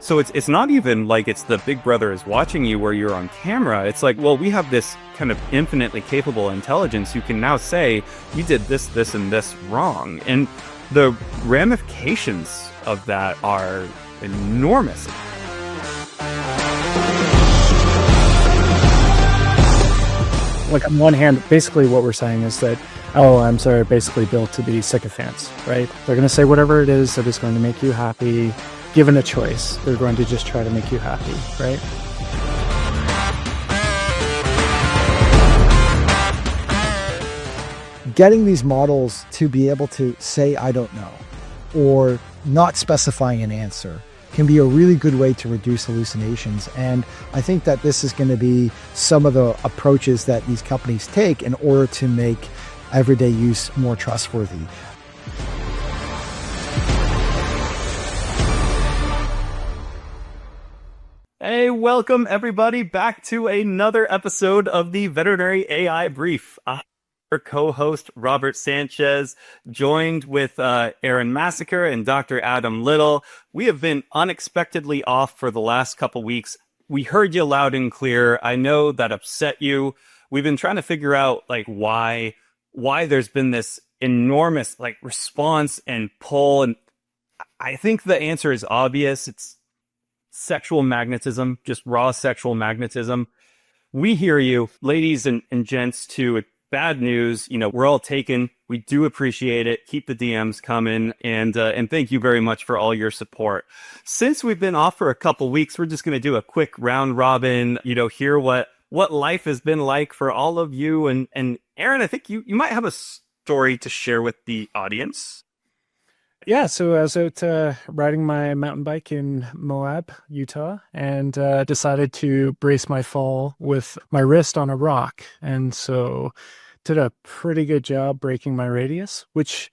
So it's not even like it's the big brother is watching you where you're on camera. It's like, well, we have this kind of infinitely capable intelligence who can now say, you did this, this, and this wrong. And the ramifications of that are enormous. Like on one hand, basically what we're saying is that LLMs are basically built to be sycophants, right? They're going to say whatever it is that is going to make you happy. Given a choice, they're going to just try to make you happy, right? Getting these models to be able to say, I don't know, or not specifying an answer can be a really good way to reduce hallucinations. And I think that this is going to be some of the approaches that these companies take in order to make everyday use more trustworthy. Hey, welcome everybody back to another episode of the Veterinary AI Brief. Our co-host Robert Sanchez, joined with Aaron Massacre and Dr. Adam Little. We have been unexpectedly off for the last couple weeks. We heard you loud and clear. I know that upset you. We've been trying to figure out like why there's been this enormous like response and pull, and I think the answer is obvious. It's sexual magnetism, just raw sexual magnetism. We hear you, ladies and gents, too. Bad news, we're all taken. We do appreciate it. Keep the DMs coming, and thank you very much for all your support. Since we've been off for a couple weeks, we're just going to do a quick round robin, hear what life has been like for all of you. And Aaron, I think you might have a story to share with the audience. Yeah, so I was out riding my mountain bike in Moab, Utah, and decided to brace my fall with my wrist on a rock. And so did a pretty good job breaking my radius, which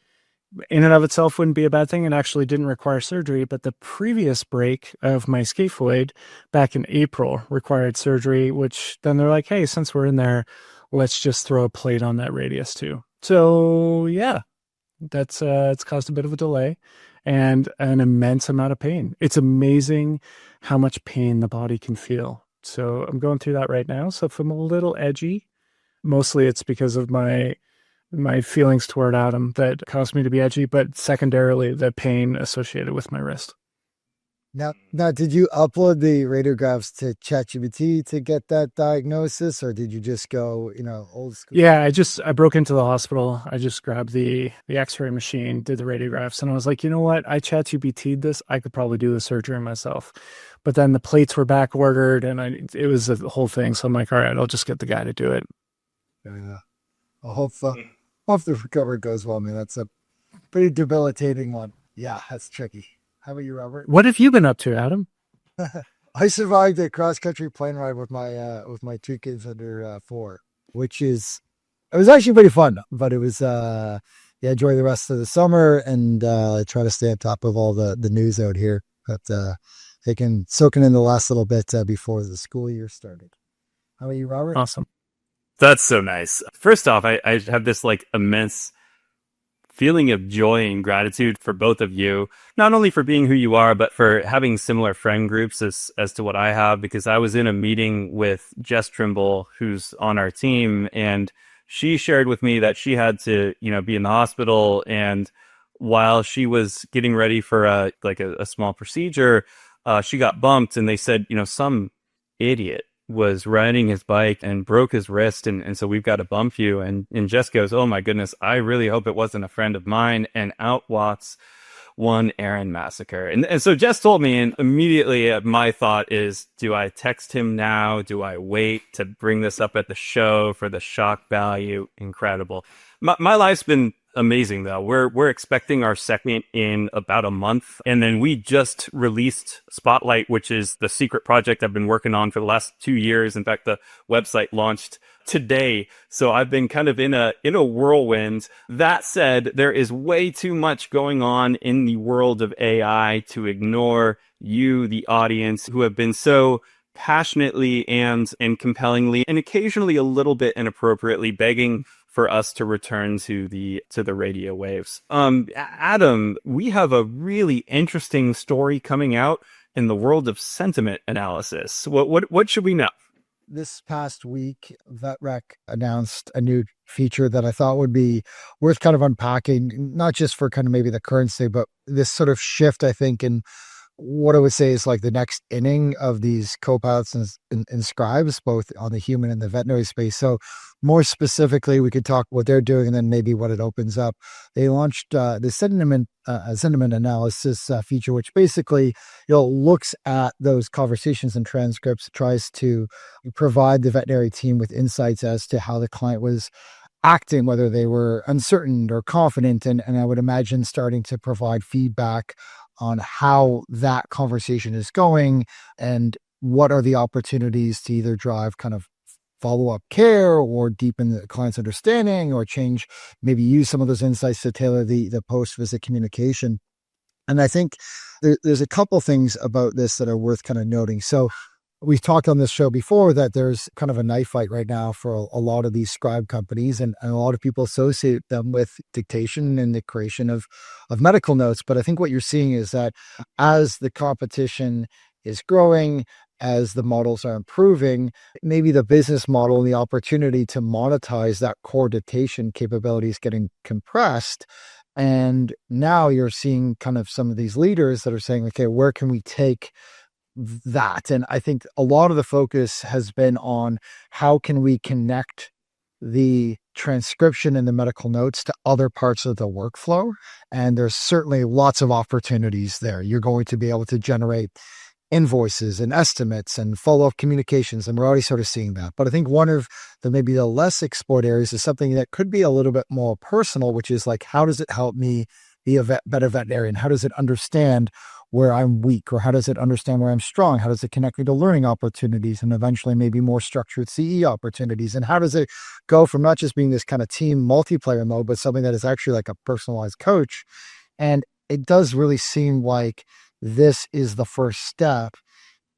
in and of itself wouldn't be a bad thing and actually didn't require surgery. But the previous break of my scaphoid back in April required surgery, which then they're like, hey, since we're in there, let's just throw a plate on that radius too. So yeah. That's it's caused a bit of a delay and an immense amount of pain. It's amazing how much pain the body can feel. So I'm going through that right now. So if I'm a little edgy, mostly it's because of my feelings toward Adam that caused me to be edgy, but secondarily the pain associated with my wrist. Now, did you upload the radiographs to ChatGPT to get that diagnosis, or did you just go, old school? Yeah, I broke into the hospital. I just grabbed the X-ray machine, did the radiographs, and I was like, you know what? I ChatGPT'd this. I could probably do the surgery myself. But then the plates were back ordered, and it was a whole thing. So I'm like, all right, I'll just get the guy to do it. Yeah. I hope the recovery goes well, man. That's a pretty debilitating one. Yeah, that's tricky. How about you, Robert? What have you been up to, Adam? I survived a cross-country plane ride with my two kids under 4, it was actually pretty fun, but it was, enjoy the rest of the summer and try to stay on top of all the news out here. But soaking in the last little bit before the school year started. How about you, Robert? Awesome. That's so nice. First off, I have this like immense feeling of joy and gratitude for both of you, not only for being who you are, but for having similar friend groups as to what I have, because I was in a meeting with Jess Trimble, who's on our team, and she shared with me that she had to, be in the hospital. And while she was getting ready for a small procedure, she got bumped, and they said, some idiot was riding his bike and broke his wrist, and so we've got to bump you. And Jess goes, oh my goodness, I really hope it wasn't a friend of mine. And out walks one Aaron Massacre. And so Jess told me, and immediately my thought is, do I text him now? Do I wait to bring this up at the show for the shock value? Incredible. My life's been amazing, though. We're expecting our second in about a month, and then we just released Spotlight, which is the secret project I've been working on for the last 2 years. In fact, the website launched today, so I've been kind of in a whirlwind. That said, there is way too much going on in the world of AI to ignore you, the audience, who have been so passionately and compellingly, and occasionally a little bit inappropriately, begging for us to return to the radio waves. Adam, we have a really interesting story coming out. in the world of sentiment analysis. What should we know? This past week, VetRec announced a new feature that I thought would be worth kind of unpacking, not just for kind of maybe the current state, but this sort of shift, I think, in what I would say is like the next inning of these co-pilots and scribes, both on the human and the veterinary space. So more specifically, we could talk what they're doing and then maybe what it opens up. They launched the sentiment analysis feature, which basically looks at those conversations and transcripts, tries to provide the veterinary team with insights as to how the client was acting, whether they were uncertain or confident, and I would imagine starting to provide feedback on how that conversation is going and what are the opportunities to either drive kind of follow-up care or deepen the client's understanding or change, maybe use some of those insights to tailor the post-visit communication. And I think there's a couple things about this that are worth kind of noting. So we've talked on this show before that there's kind of a knife fight right now for a lot of these scribe companies, and a lot of people associate them with dictation and the creation of medical notes. But I think what you're seeing is that as the competition is growing, as the models are improving, maybe the business model and the opportunity to monetize that core dictation capability is getting compressed. And now you're seeing kind of some of these leaders that are saying, okay, where can we take that? And I think a lot of the focus has been on how can we connect the transcription and the medical notes to other parts of the workflow. And there's certainly lots of opportunities there. You're going to be able to generate invoices and estimates and follow-up communications. And we're already sort of seeing that. But I think one of maybe the less explored areas is something that could be a little bit more personal, which is like, how does it help me be a better veterinarian? How does it understand where I'm weak, or how does it understand where I'm strong? How does it connect me to learning opportunities and eventually maybe more structured CE opportunities? And how does it go from not just being this kind of team multiplayer mode, but something that is actually like a personalized coach? And it does really seem like this is the first step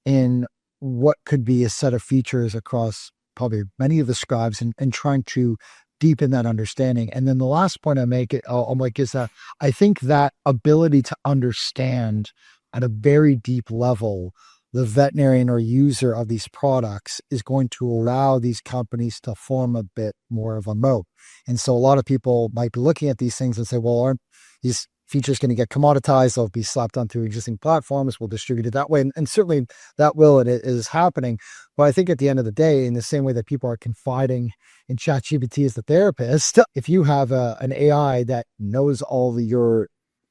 in what could be a set of features across probably many of the scribes and trying to deepen that understanding. And then the last point I'll make is that I think that ability to understand at a very deep level the veterinarian or user of these products is going to allow these companies to form a bit more of a moat. And so a lot of people might be looking at these things and say, well, aren't these features going to get commoditized? They'll be slapped onto existing platforms. We'll distribute it that way. And certainly that will, and it is happening. But I think at the end of the day, in the same way that people are confiding in ChatGPT as the therapist, if you have an AI that knows all your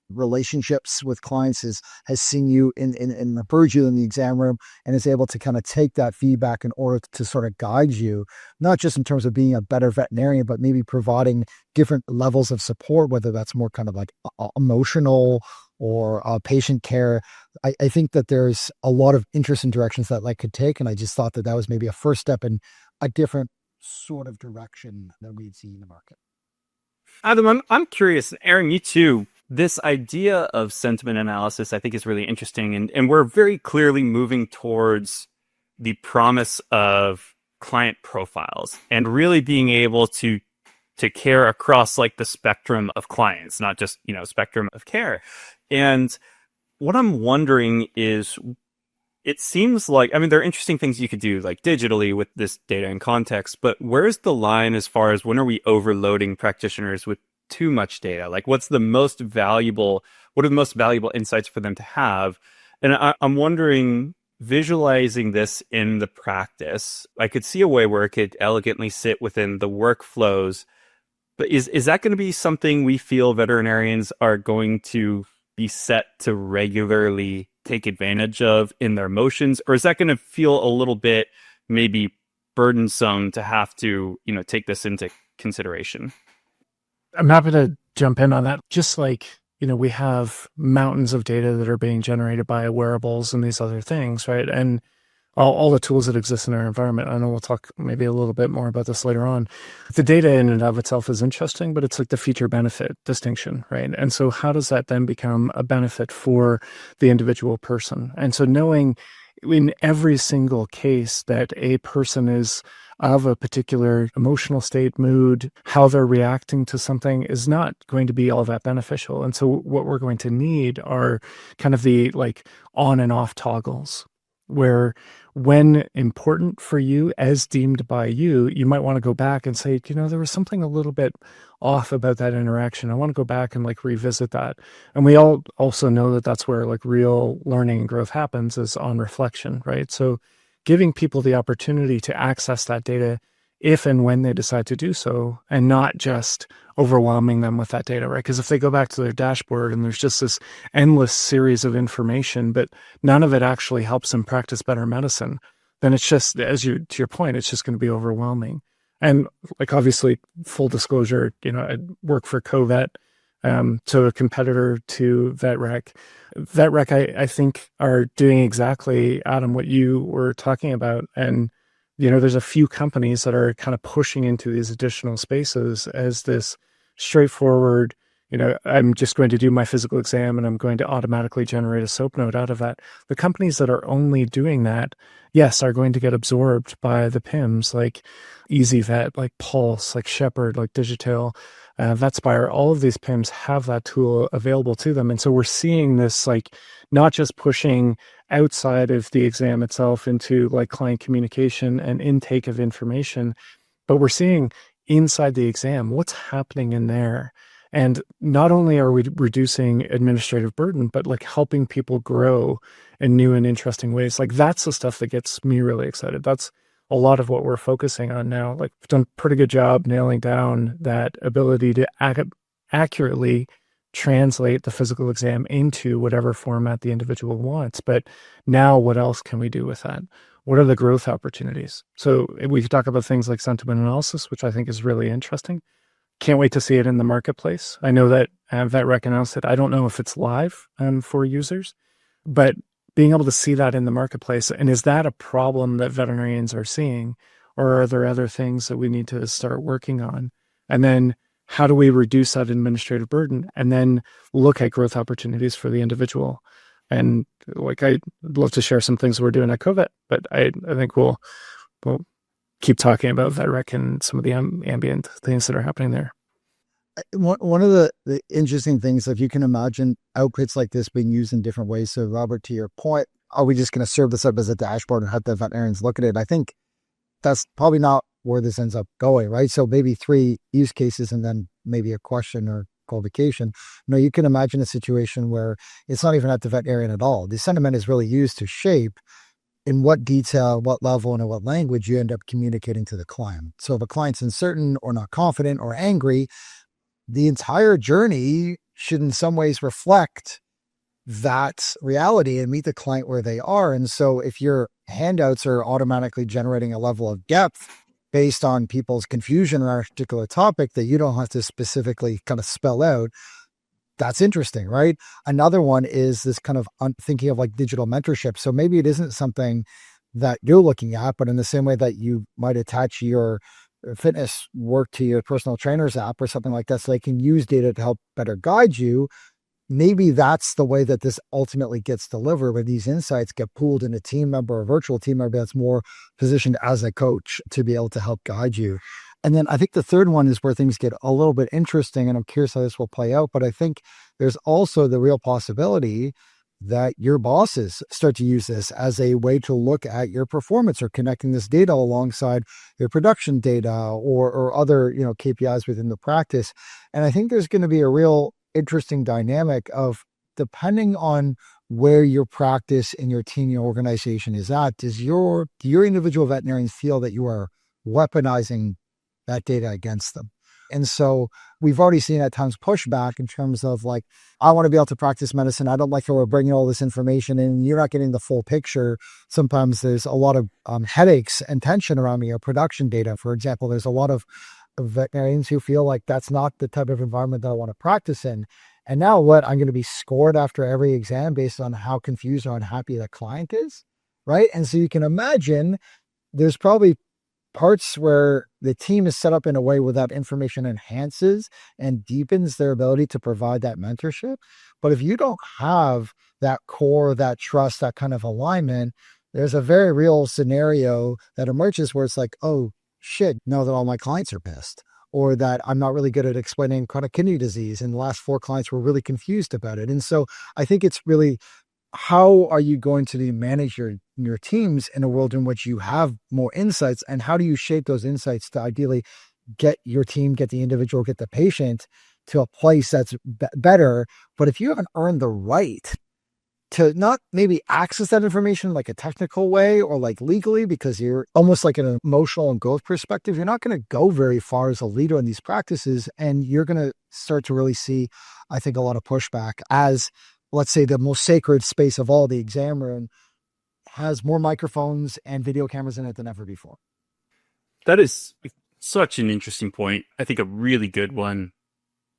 relationships with clients, has seen you and referred you in the exam room, and is able to kind of take that feedback in order to sort of guide you, not just in terms of being a better veterinarian, but maybe providing different levels of support, whether that's more kind of like emotional or patient care. I think that there's a lot of interesting directions that could take. And I just thought that was maybe a first step in a different sort of direction than we'd see in the market. Adam, I'm curious, Aaron, you too. This idea of sentiment analysis, I think, is really interesting. And we're very clearly moving towards the promise of client profiles and really being able to care across like the spectrum of clients, not just, spectrum of care. And what I'm wondering is, it seems like, there are interesting things you could do like digitally with this data and context, but where's the line as far as when are we overloading practitioners with too much data? Like what are the most valuable insights for them to have? And I'm wondering, visualizing this in the practice, I could see a way where it could elegantly sit within the workflows, but is that going to be something we feel veterinarians are going to be set to regularly take advantage of in their motions? Or is that going to feel a little bit maybe burdensome to have to, take this into consideration? I'm happy to jump in on that. Just like, we have mountains of data that are being generated by wearables and these other things, right? And all the tools that exist in our environment. I know we'll talk maybe a little bit more about this later on. The data in and of itself is interesting, but it's like the feature benefit distinction, right? And so how does that then become a benefit for the individual person? And so knowing in every single case that a person is of a particular emotional state, mood, how they're reacting to something is not going to be all that beneficial. And so what we're going to need are kind of the like on and off toggles, where when important for you, as deemed by you, you might want to go back and say, there was something a little bit off about that interaction. I want to go back and like revisit that. And we all also know that that's where like real learning and growth happens, is on reflection, right? So giving people the opportunity to access that data if and when they decide to do so, and not just overwhelming them with that data, right? Because if they go back to their dashboard and there's just this endless series of information, but none of it actually helps them practice better medicine, then it's just, to your point, it's just going to be overwhelming. And like, obviously, full disclosure, I work for Covet, so a competitor to VetRec. VetRec, I think, are doing exactly, Adam, what you were talking about. And, there's a few companies that are kind of pushing into these additional spaces as this straightforward, I'm just going to do my physical exam and I'm going to automatically generate a SOAP note out of that. The companies that are only doing that, yes, are going to get absorbed by the PIMs like EasyVet, like Pulse, like Shepherd, like Digital, Vetspire. All of these PIMs have that tool available to them. And so we're seeing this like not just pushing outside of the exam itself into like client communication and intake of information, but we're seeing inside the exam what's happening in there. And not only are we reducing administrative burden, but like helping people grow in new and interesting ways. Like that's the stuff that gets me really excited. That's a lot of what we're focusing on now. Like we've done a pretty good job nailing down that ability to accurately translate the physical exam into whatever format the individual wants. But now what else can we do with that? What are the growth opportunities? So we could talk about things like sentiment analysis, which I think is really interesting. Can't wait to see it in the marketplace. I know that VetRec announced it. I don't know if it's live for users, but being able to see that in the marketplace, and is that a problem that veterinarians are seeing, or are there other things that we need to start working on? And then how do we reduce that administrative burden and then look at growth opportunities for the individual? And like, I'd love to share some things we're doing at Covet, but I think we'll keep talking about VetRec and some of the ambient things that are happening there. One of the interesting things, if you can imagine outputs like this being used in different ways. So Robert, to your point, are we just going to serve this up as a dashboard and have the veterinarians look at it? I think that's probably not where this ends up going, right? So maybe 3 use cases and then maybe a question or qualification. No, you can imagine a situation where it's not even at the veterinarian at all. The sentiment is really used to shape in what detail, what level, and in what language you end up communicating to the client. So if a client's uncertain or not confident or angry, the entire journey should in some ways reflect that reality and meet the client where they are. And so if your handouts are automatically generating a level of depth based on people's confusion on a particular topic that you don't have to specifically kind of spell out, that's interesting, right? Another one is this kind of thinking of like digital mentorship. So maybe it isn't something that you're looking at, but in the same way that you might attach your fitness work to your personal trainer's app or something like that, so they can use data to help better guide you. Maybe that's the way that this ultimately gets delivered, where these insights get pooled in a team member or virtual team member that's more positioned as a coach to be able to help guide you. And then I think the third one is where things get a little bit interesting, and I'm curious how this will play out, but I think there's also the real possibility that your bosses start to use this as a way to look at your performance, or connecting this data alongside your production data or other, KPIs within the practice. And I think there's going to be a real interesting dynamic of, depending on where your practice and your team, your organization is at, do your individual veterinarians feel that you are weaponizing that data against them? And so we've already seen at times pushback in terms of like, I want to be able to practice medicine. I don't like how we're bringing all this information in. You're not getting the full picture. Sometimes there's a lot of headaches and tension around your production data. For example, there's a lot of veterinarians who feel like that's not the type of environment that I want to practice in. And now what? I'm going to be scored after every exam based on how confused or unhappy the client is, right? And so you can imagine there's probably parts where the team is set up in a way where that information enhances and deepens their ability to provide that mentorship. But if you don't have that core, that trust, that kind of alignment, there's a very real scenario that emerges where it's like, oh shit, now that all my clients are pissed, or that I'm not really good at explaining chronic kidney disease, and the last 4 clients were really confused about it. And so I think it's really, how are you going to manage your teams in a world in which you have more insights, and how do you shape those insights to ideally get your team, get the individual, get the patient to a place that's better. But if you haven't earned the right to not maybe access that information like a technical way or like legally, because you're almost like an emotional and growth perspective, you're not going to go very far as a leader in these practices. And you're going to start to really see, I think, a lot of pushback as, let's say, the most sacred space of all, the exam room, has more microphones and video cameras in it than ever before. That is such an interesting point. I think a really good one.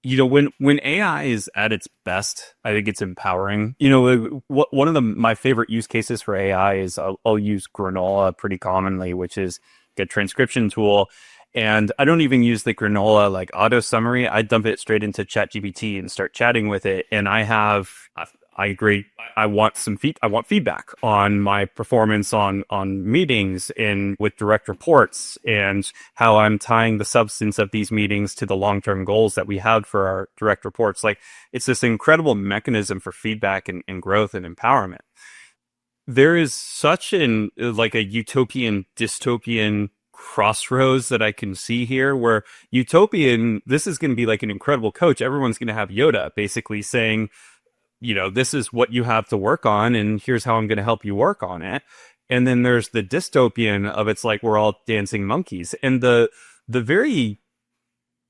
When AI is at its best, I think it's empowering. One of my favorite use cases for AI is I'll use Granola pretty commonly, which is a transcription tool. And I don't even use the Granola like auto summary. I dump it straight into ChatGPT and start chatting with it. And I agree. I want feedback on my performance on meetings and with direct reports, and how I'm tying the substance of these meetings to the long-term goals that we have for our direct reports. Like, it's this incredible mechanism for feedback and growth and empowerment. There is such a utopian dystopian crossroads that I can see here, where utopian, this is going to be like an incredible coach. Everyone's going to have Yoda basically saying, this is what you have to work on, and here's how I'm going to help you work on it. And then there's the dystopian of, it's like we're all dancing monkeys. And the very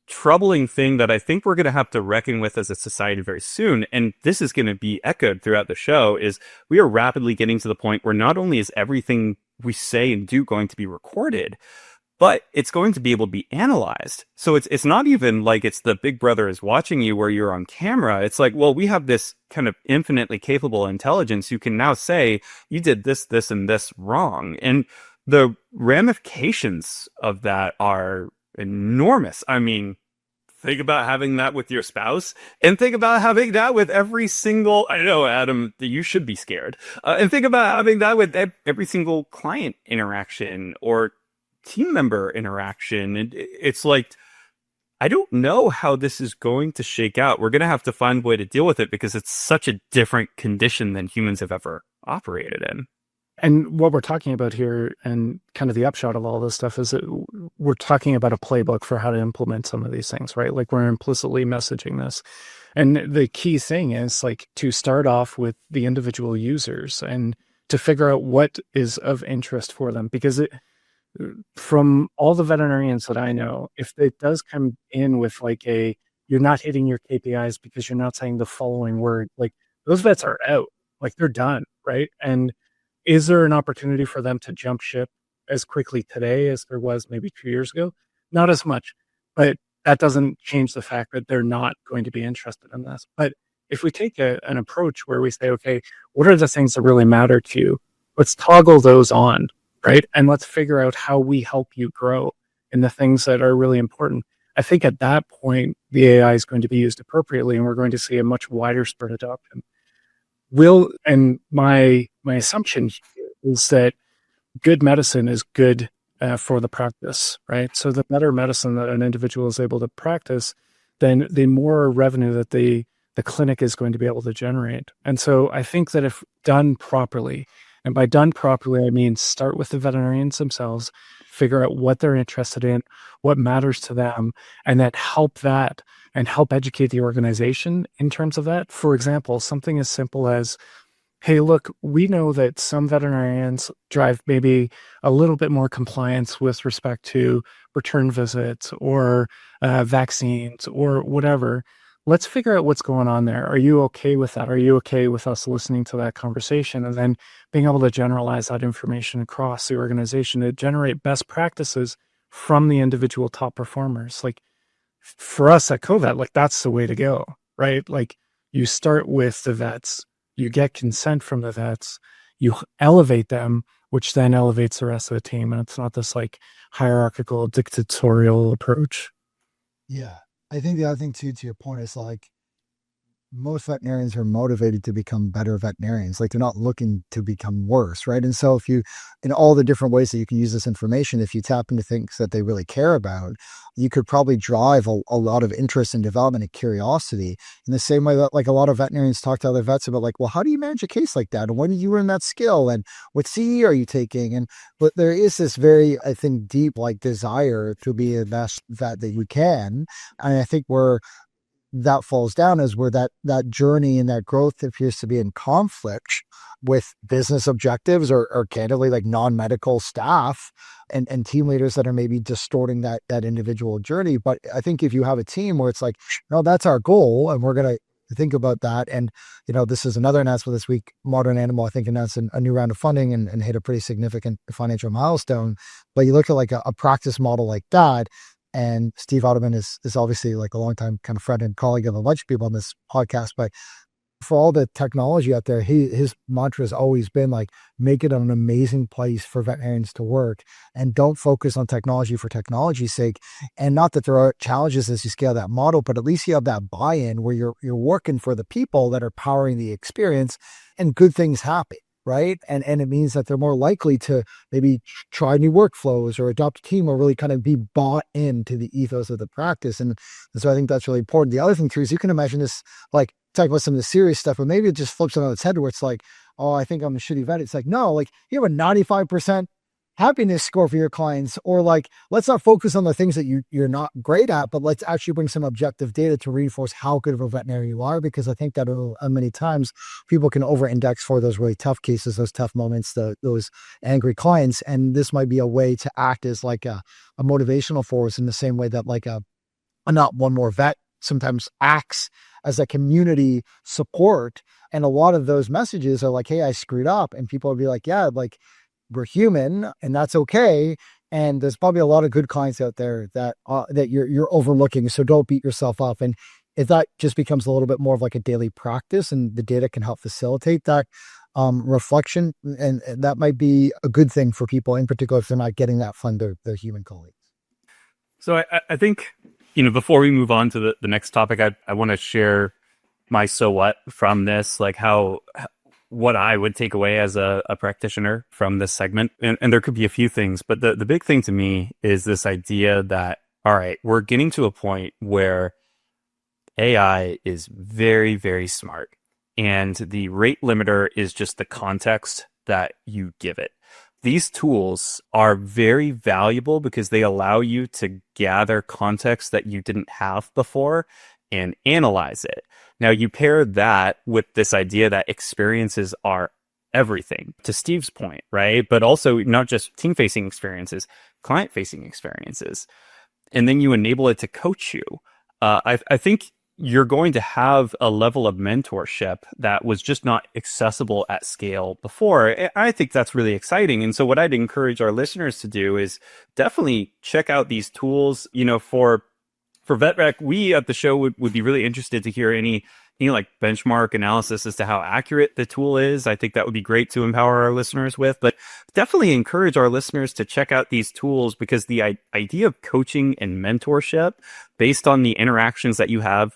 troubling thing that I think we're going to have to reckon with as a society very soon, and this is going to be echoed throughout the show, is we are rapidly getting to the point where not only is everything we say and do going to be recorded, but it's going to be able to be analyzed. So it's not even like it's the big brother is watching you where you're on camera. It's like, well, we have this kind of infinitely capable intelligence who can now say, you did this, this, and this wrong. And the ramifications of that are enormous. I mean, think about having that with your spouse, and think about having that with every single, I know, Adam, you should be scared. And think about having that with every single client interaction or team member interaction. And it's like, I don't know how this is going to shake out. We're going to have to find a way to deal with it, because it's such a different condition than humans have ever operated in. And what we're talking about here, and kind of the upshot of all this stuff, is that we're talking about a playbook for how to implement some of these things, right? Like, we're implicitly messaging this. And the key thing is, like, to start off with the individual users and to figure out what is of interest for them. Because from all the veterinarians that I know, if it does come in with like you're not hitting your KPIs because you're not saying the following word, like, those vets are out, like, they're done, right? And is there an opportunity for them to jump ship as quickly today as there was maybe 2 years ago? Not as much, but that doesn't change the fact that they're not going to be interested in this. But if we take an approach where we say, okay, what are the things that really matter to you? Let's toggle those on, right? And let's figure out how we help you grow in the things that are really important. I think at that point, the AI is going to be used appropriately, and we're going to see a much wider spread adoption. And my assumption is that good medicine is good for the practice, right? So the better medicine that an individual is able to practice, then the more revenue that the clinic is going to be able to generate. And so I think that if done properly, and by done properly, I mean start with the veterinarians themselves, figure out what they're interested in, what matters to them, and help educate the organization in terms of that. For example, something as simple as, hey, look, we know that some veterinarians drive maybe a little bit more compliance with respect to return visits or vaccines or whatever. Let's figure out what's going on there. Are you okay with that? Are you okay with us listening to that conversation and then being able to generalize that information across the organization to generate best practices from the individual top performers? Like, for us at Covet, like, that's the way to go, right? Like, you start with the vets, you get consent from the vets, you elevate them, which then elevates the rest of the team. And it's not this like hierarchical dictatorial approach. Yeah. I think the other thing too, to your point, is like, most veterinarians are motivated to become better veterinarians. Like they're not looking to become worse, right? And so if you, in all the different ways that you can use this information, if you tap into things that they really care about, you could probably drive a lot of interest and development and curiosity in the same way that like a lot of veterinarians talk to other vets about like, well, how do you manage a case like that? And when did you learn that skill? And what CE are you taking? And, but there is this very, I think, deep like desire to be the best vet that you can. And I think that falls down is where that journey and that growth appears to be in conflict with business objectives or candidly like non-medical staff and team leaders that are maybe distorting that individual journey. But I think if you have a team where it's like, no, that's our goal and we're going to think about that. And, this is another announcement this week. Modern Animal, I think, announced a new round of funding and hit a pretty significant financial milestone. But you look at like a practice model like that. And Steve Ottoman is obviously like a longtime kind of friend and colleague of a bunch of people on this podcast. But for all the technology out there, his mantra has always been like, make it an amazing place for veterinarians to work and don't focus on technology for technology's sake. And not that there are challenges as you scale that model, but at least you have that buy-in where you're working for the people that are powering the experience and good things happen. Right. And it means that they're more likely to maybe try new workflows or adopt a team or really kind of be bought into the ethos of the practice. And so I think that's really important. The other thing too is you can imagine this, like talking about some of the serious stuff, but maybe it just flips on its head where it's like, oh, I think I'm a shitty vet. It's like, no, like you have a 95% happiness score for your clients, or like, let's not focus on the things that you're not great at, but let's actually bring some objective data to reinforce how good of a veterinarian you are. Because I think that many times people can over-index for those really tough cases, those tough moments, those angry clients. And this might be a way to act as like a motivational force in the same way that like a not one more vet sometimes acts as a community support. And a lot of those messages are like, hey, I screwed up. And people will be like, yeah, like, we're human and that's okay. And there's probably a lot of good clients out there that you're overlooking. So don't beat yourself up. And if that just becomes a little bit more of like a daily practice and the data can help facilitate that reflection, and that might be a good thing for people in particular if they're not getting that from their human colleagues. So I think, before we move on to the next topic, I want to share my so what from this, like what I would take away as a practitioner from this segment. And there could be a few things, but the big thing to me is this idea that, all right, we're getting to a point where AI is very, very smart. And the rate limiter is just the context that you give it. These tools are very valuable because they allow you to gather context that you didn't have before and analyze it. Now, you pair that with this idea that experiences are everything, to Steve's point, right? But also not just team-facing experiences, client-facing experiences. And then you enable it to coach you. I think you're going to have a level of mentorship that was just not accessible at scale before. I think that's really exciting. And so what I'd encourage our listeners to do is definitely check out these tools. For VetRec, we at the show would be really interested to hear any like benchmark analysis as to how accurate the tool is. I think that would be great to empower our listeners with, but definitely encourage our listeners to check out these tools because the idea of coaching and mentorship based on the interactions that you have,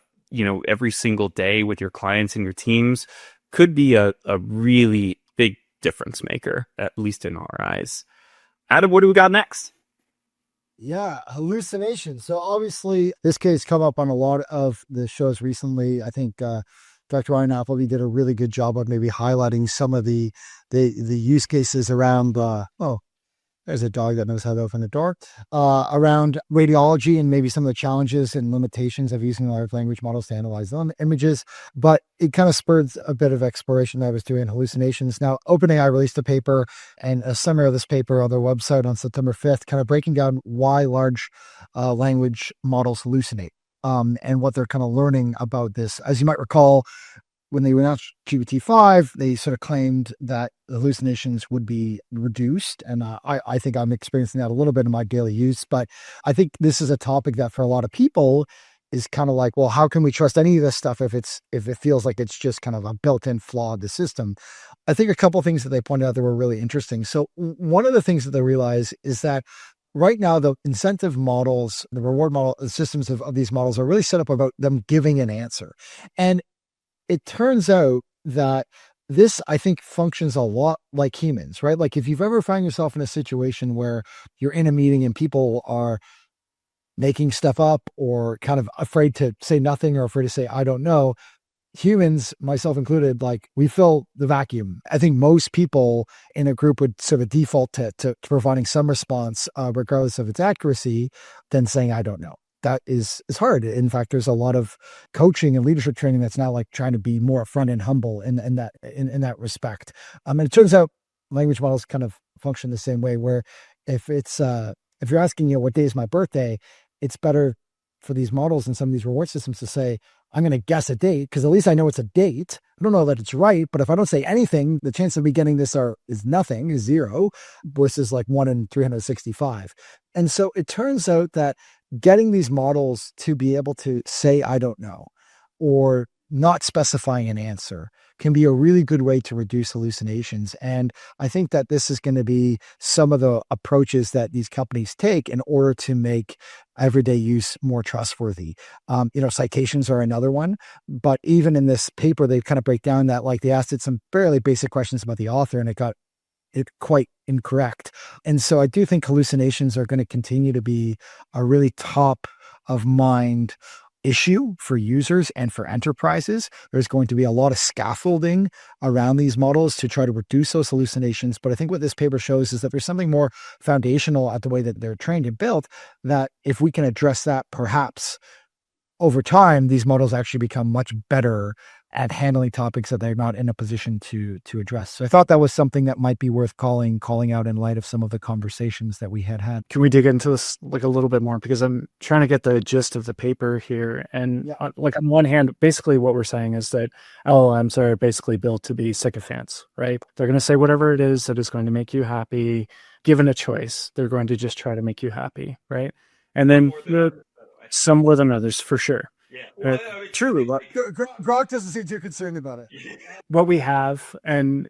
every single day with your clients and your teams could be a really big difference maker, at least in our eyes. Adam, what do we got next? Yeah, hallucinations. So obviously this case come up on a lot of the shows recently. I think Dr. Ryan Appleby did a really good job of maybe highlighting some of the use cases around there's a dog that knows how to open a door, around radiology and maybe some of the challenges and limitations of using large language models to analyze them images. But it kind of spurred a bit of exploration that I was doing hallucinations. Now, OpenAI released a paper and a summary of this paper on their website on September 5th, kind of breaking down why large language models hallucinate and what they're kind of learning about this. As you might recall, when they announced GPT-5, they sort of claimed that hallucinations would be reduced. And I think I'm experiencing that a little bit in my daily use. But I think this is a topic that for a lot of people is kind of like, well, how can we trust any of this stuff if it feels like it's just kind of a built-in flaw of the system? I think a couple of things that they pointed out that were really interesting. So one of the things that they realize is that right now, the incentive models, the reward model, the systems of these models are really set up about them giving an answer. And it turns out that this, I think, functions a lot like humans, right? Like if you've ever found yourself in a situation where you're in a meeting and people are making stuff up or kind of afraid to say nothing or afraid to say, I don't know, humans, myself included, like we fill the vacuum. I think most people in a group would sort of default to providing some response, regardless of its accuracy, than saying, I don't know. That is hard. In fact, there's a lot of coaching and leadership training that's now like trying to be more upfront and humble in that respect. And it turns out language models kind of function the same way, where if you're asking, what day is my birthday, it's better for these models and some of these reward systems to say, I'm going to guess a date because at least I know it's a date. I don't know that it's right, but if I don't say anything, the chance of me getting this is nothing, is 0, versus like 1 in 365. And so it turns out that getting these models to be able to say, I don't know, or not specifying an answer can be a really good way to reduce hallucinations. And I think that this is going to be some of the approaches that these companies take in order to make everyday use more trustworthy. Citations are another one, but even in this paper, they kind of break down that, like, they asked it some fairly basic questions about the author and it got it quite incorrect. And so I do think hallucinations are going to continue to be a really top of mind issue for users and for enterprises. There's going to be a lot of scaffolding around these models to try to reduce those hallucinations. But I think what this paper shows is that there's something more foundational at the way that they're trained and built, that if we can address that, perhaps over time, these models actually become much better at handling topics that they're not in a position to address. So I thought that was something that might be worth calling out in light of some of the conversations that we had. Can we dig into this like a little bit more? Because I'm trying to get the gist of the paper here. And on one hand, basically what we're saying is that LLMs are basically built to be sycophants, right? They're going to say whatever it is that is going to make you happy. Given a choice, they're going to just try to make you happy, right? And then some more than others, for sure. Yeah, truly. Grok doesn't seem too concerned about it. What we have, and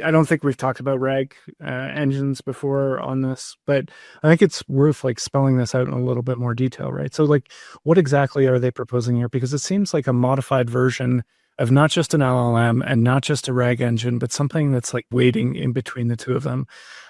I don't think we've talked about RAG engines before on this, but I think it's worth like spelling this out in a little bit more detail, right? So like, what exactly are they proposing here? Because it seems like a modified version of not just an LLM and not just a RAG engine, but something that's like waiting in between the two of them.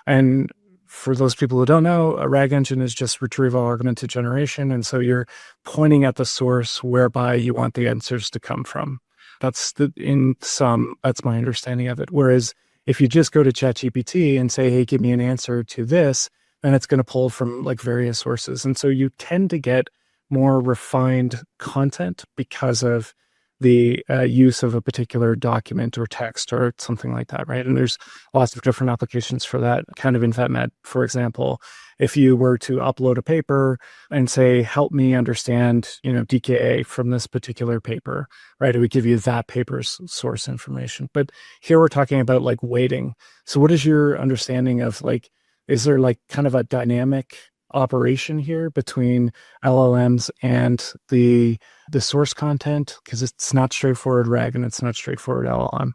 And for those people who don't know, a RAG engine is just retrieval augmented generation. And so you're pointing at the source whereby you want the answers to come from. That's my understanding of it. Whereas if you just go to ChatGPT and say, hey, give me an answer to this, then it's going to pull from like various sources. And so you tend to get more refined content because of the use of a particular document or text or something like that, right? And there's lots of different applications for that. Kind of in VetMed, for example, if you were to upload a paper and say, help me understand, DKA from this particular paper, right? It would give you that paper's source information. But here we're talking about like weighting. So what is your understanding of like, is there like kind of a dynamic operation here between LLMs and the source content? Because it's not straightforward RAG and it's not straightforward LLM.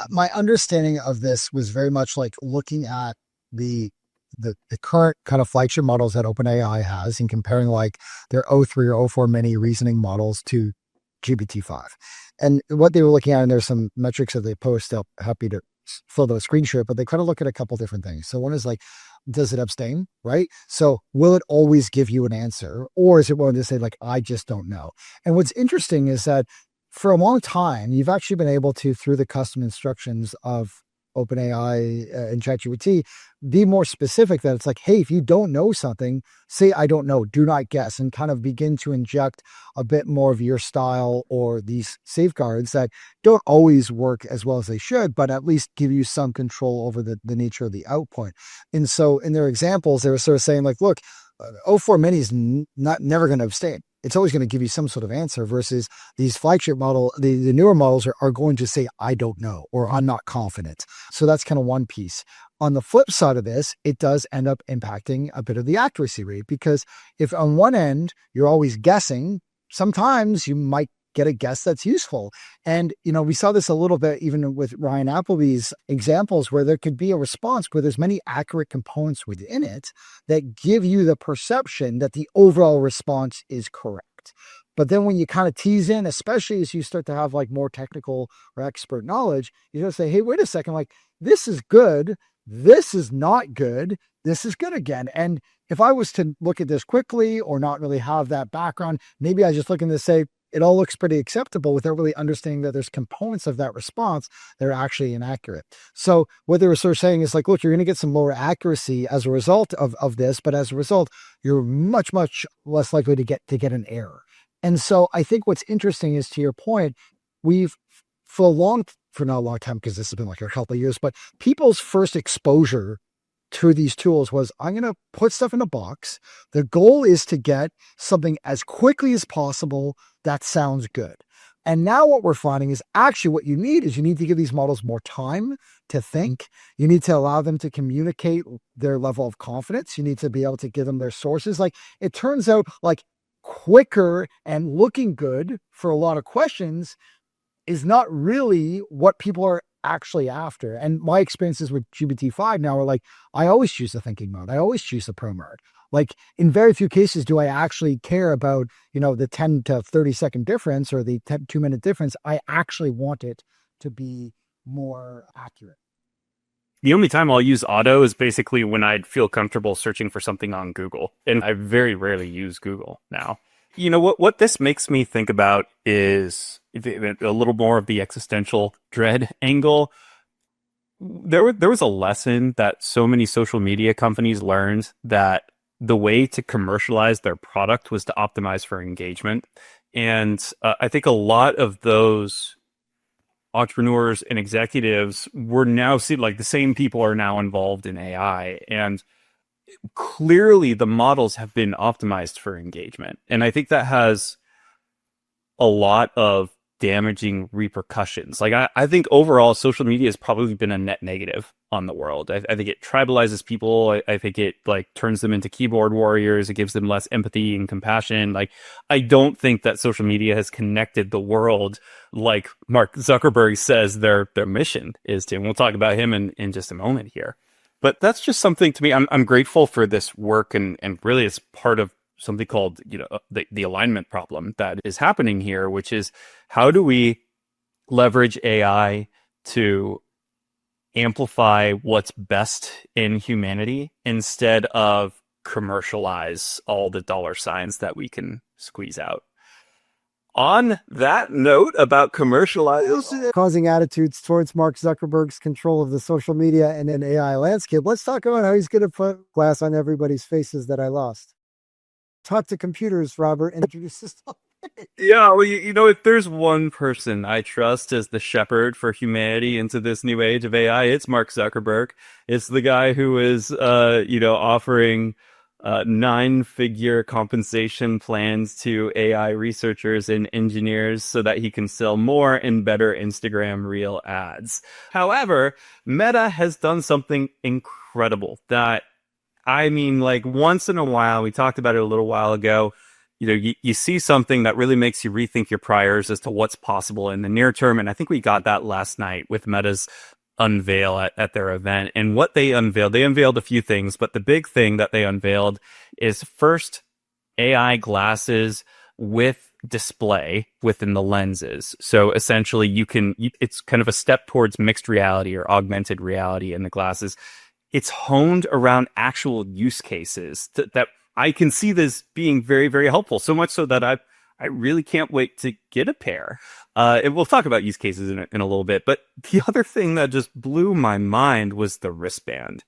My understanding of this was very much like looking at the current kind of flagship models that OpenAI has and comparing like their O3 or O4 mini reasoning models to GPT-5. And what they were looking at, and there's some metrics that they post, I'm happy to fill the screen share, but they kind of look at a couple different things. So one is like, does it abstain, right? So will it always give you an answer? Or is it willing to say like, I just don't know? And what's interesting is that for a long time, you've actually been able to, through the custom instructions of OpenAI and ChatGPT, be more specific that it's like, hey, if you don't know something, say, I don't know, do not guess, and kind of begin to inject a bit more of your style or these safeguards that don't always work as well as they should, but at least give you some control over the nature of the output. And so in their examples, they were sort of saying like, look, O4 Mini is never going to abstain. It's always going to give you some sort of answer versus these flagship model, the newer models are going to say, I don't know, or I'm not confident. So that's kind of one piece. On the flip side of this, it does end up impacting a bit of the accuracy rate, because if on one end, you're always guessing, sometimes you might get a guess that's useful. And, we saw this a little bit even with Ryan Appleby's examples, where there could be a response where there's many accurate components within it that give you the perception that the overall response is correct. worked. But then when you kind of tease in, especially as you start to have like more technical or expert knowledge, you just say, hey, wait a second, like this is good. This is not good. This is good again. And if I was to look at this quickly or not really have that background, maybe I just look at this and say, it all looks pretty acceptable without really understanding that there's components of that response that are actually inaccurate. So what they were sort of saying is like, look, you're going to get some lower accuracy as a result of this, but as a result, you're much, much less likely to get an error. And so I think what's interesting is, to your point, we've for not a long time, because this has been like a couple of years, but people's first exposure to these tools was, I'm going to put stuff in a box. The goal is to get something as quickly as possible that sounds good. And now what we're finding is actually what you need is you need to give these models more time to think. You need to allow them to communicate their level of confidence. You need to be able to give them their sources. Like it turns out like quicker and looking good for a lot of questions is not really what people are actually after. And my experiences with GPT-5 now are like, I always choose the thinking mode. I always choose the pro mode. Like in very few cases do I actually care about, the 10 to 30 second difference or the 2-minute difference. I actually want it to be more accurate. The only time I'll use auto is basically when I'd feel comfortable searching for something on Google. And I very rarely use Google now. What this makes me think about is a little more of the existential dread angle. There was a lesson that so many social media companies learned, that the way to commercialize their product was to optimize for engagement. And I think a lot of those entrepreneurs and executives were now see like the same people are now involved in AI, and clearly the models have been optimized for engagement. And I think that has a lot of damaging repercussions. Like I think overall social media has probably been a net negative on the world. I think it tribalizes people. I think it like turns them into keyboard warriors. It gives them less empathy and compassion. Like I don't think that social media has connected the world like Mark Zuckerberg says their mission is to. And we'll talk about him in just a moment here. But that's just something to me. I'm grateful for this work, and really it's part of something called the alignment problem that is happening here, which is how do we leverage AI to amplify what's best in humanity instead of commercialize all the dollar signs that we can squeeze out. On that note about commercializing, causing attitudes towards Mark Zuckerberg's control of the social media and an AI landscape, let's talk about how he's going to put glass on everybody's faces that I lost. Talk to computers, Robert, and introduce this topic. Yeah, well, if there's one person I trust as the shepherd for humanity into this new age of AI, it's Mark Zuckerberg. It's the guy who is, offering 9-figure compensation plans to AI researchers and engineers so that he can sell more and better Instagram Reel ads. However, Meta has done something incredible that, like once in a while, we talked about it a little while ago, you see something that really makes you rethink your priors as to what's possible in the near term. And I think we got that last night with Meta's unveil at their event. And what they unveiled a few things, but the big thing that they unveiled is first AI glasses with display within the lenses. So essentially it's kind of a step towards mixed reality or augmented reality in the glasses. It's honed around actual use cases that I can see this being very, very helpful. So much so that I really can't wait to get a pair. And we'll talk about use cases in a little bit. But the other thing that just blew my mind was the wristband.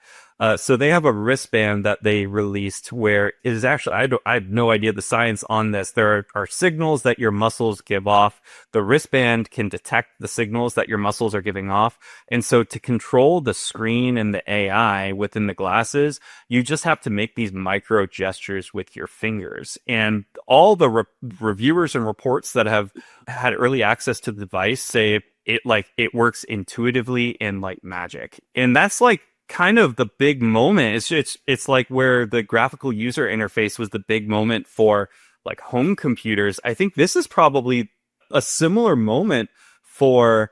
So they have a wristband that they released where it is actually, I have no idea the science on this. There are signals that your muscles give off. The wristband can detect the signals that your muscles are giving off. And so to control the screen and the AI within the glasses, you just have to make these micro gestures with your fingers. And all the reviewers and reports that have had early access to the device say it works intuitively and like magic. And that's like kind of the big moment. It's like where the graphical user interface was the big moment for like home computers. I think this is probably a similar moment for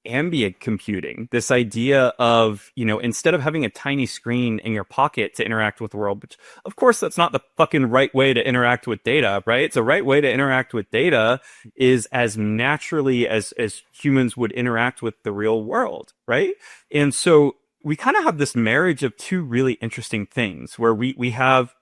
ambient computing, this idea of, instead of having a tiny screen in your pocket to interact with the world, which of course that's not the fucking right way to interact with data, right? It's the right way to interact with data is as naturally as humans would interact with the real world, right? And so we kind of have this marriage of two really interesting things where we have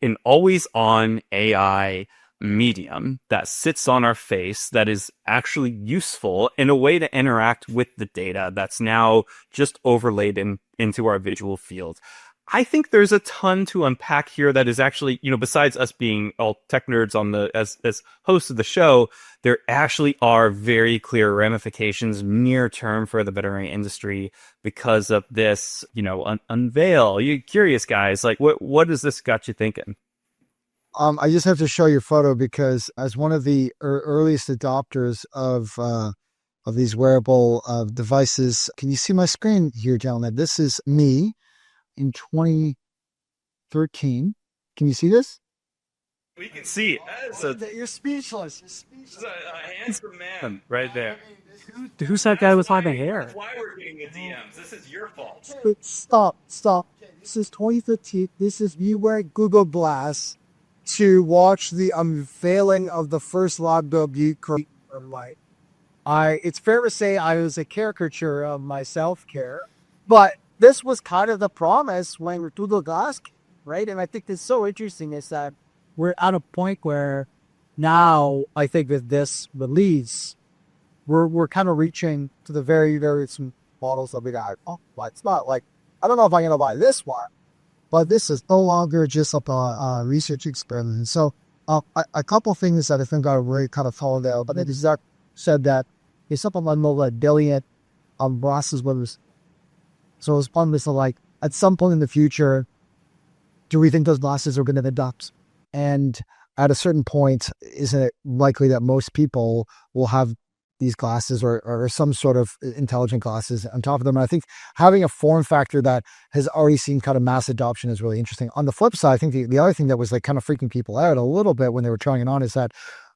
an always on AI medium that sits on our face that is actually useful in a way to interact with the data that's now just overlaid into our visual field. I think there's a ton to unpack here that is actually, besides us being all tech nerds as hosts of the show, there actually are very clear ramifications near term for the veterinary industry because of this, unveil. You curious guys, like what has this got you thinking? I just have to show your photo because as one of the earliest adopters of these wearable devices, can you see my screen here, gentlemen? This is me in 2013. Can you see this? We can see it. You're speechless. It's a handsome man right there. Who's that guy with long hair? That's why we're getting the DMs. This is your fault. Stop. This is 2015. This is me wearing Google Glass to watch the unveiling of the first lab you created. It's fair to say I was a caricature of my self-care, but this was kind of the promise when Google Glass came, right? And I think it's so interesting is that we're at a point where now I think with this release, we're kind of reaching to the very, very small models that we got. Oh, but it's not like, I don't know if I'm going to buy this one, but this is no longer just a research experiment. And so a couple things that I think are really kind of followed out, but it is that said that it's something like a billion glasses was. So it's one of like, at some point in the future, do we think those glasses are going to adopt? And at a certain point, isn't it likely that most people will have these glasses or some sort of intelligent glasses on top of them? And I think having a form factor that has already seen kind of mass adoption is really interesting. On the flip side, I think the other thing that was like kind of freaking people out a little bit when they were trying it on is that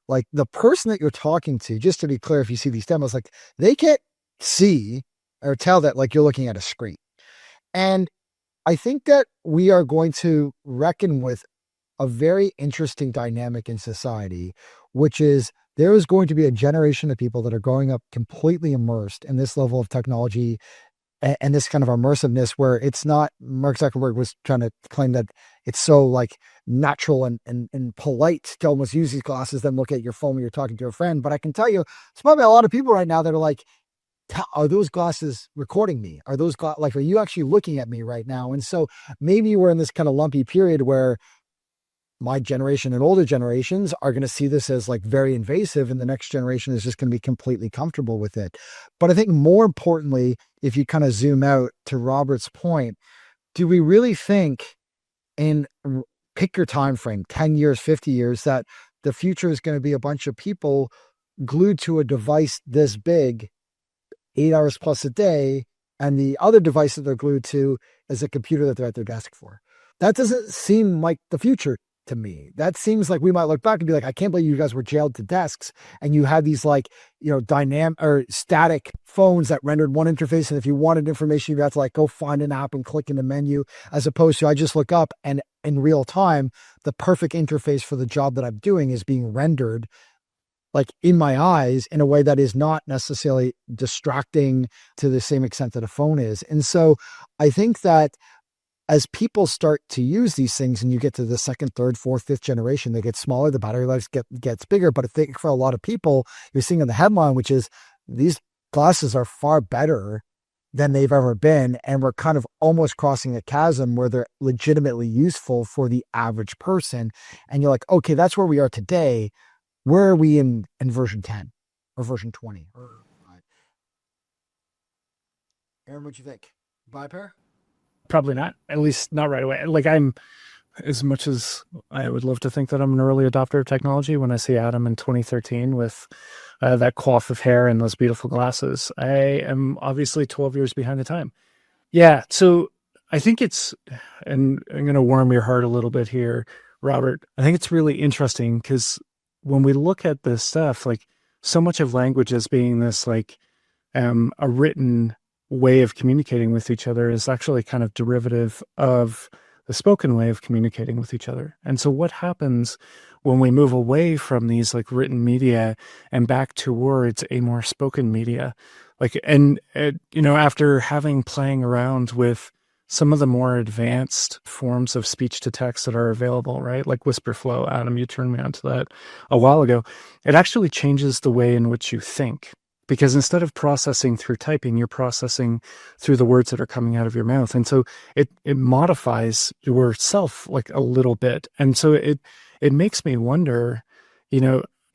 like the person that you're talking to, just to be clear, if you see these demos, like they can't see or tell that like you're looking at a screen. And I think that we are going to reckon with a very interesting dynamic in society, which is there is going to be a generation of people that are growing up completely immersed in this level of technology and this kind of immersiveness where it's not, Mark Zuckerberg was trying to claim that it's so like natural and polite to almost use these glasses, then look at your phone when you're talking to a friend. But I can tell you, there's probably a lot of people right now that are like, are those glasses recording me? Are those are you actually looking at me right now? And so maybe we're in this kind of lumpy period where my generation and older generations are going to see this as like very invasive, and the next generation is just going to be completely comfortable with it. But I think more importantly, if you kind of zoom out to Robert's point, do we really think in, pick your time frame, 10 years, 50 years, that the future is going to be a bunch of people glued to a device this big 8 hours plus a day, and the other device that they're glued to is a computer that they're at their desk for? That doesn't seem like the future to me. That seems like we might look back and be like, I can't believe you guys were jailed to desks and you had these like, dynamic or static phones that rendered one interface. And if you wanted information, you had to like go find an app and click in the menu, as opposed to I just look up and in real time, the perfect interface for the job that I'm doing is being rendered like in my eyes in a way that is not necessarily distracting to the same extent that a phone is. And so I think that as people start to use these things and you get to the second, third, fourth, fifth generation, they get smaller, the battery life gets bigger. But I think for a lot of people, you're seeing in the headline, which is these glasses are far better than they've ever been. And we're kind of almost crossing a chasm where they're legitimately useful for the average person. And you're like, okay, that's where we are today. Where are we in version 10 or version 20? Aaron, what'd you think? Buy a pair? Probably not, at least not right away. Like as much as I would love to think that I'm an early adopter of technology, when I see Adam in 2013 with that coif of hair and those beautiful glasses, I am obviously 12 years behind the time. Yeah. So I think and I'm going to warm your heart a little bit here, Robert. I think it's really interesting because when we look at this stuff, like so much of language as being this like a written way of communicating with each other is actually kind of derivative of the spoken way of communicating with each other. And so what happens when we move away from these like written media and back towards a more spoken media? Like, and after playing around with some of the more advanced forms of speech to text that are available, right? Like whisper flow. Adam, you turned me onto that a while ago. It actually changes the way in which you think. Because instead of processing through typing, you're processing through the words that are coming out of your mouth. And so it modifies yourself like a little bit. And so it makes me wonder,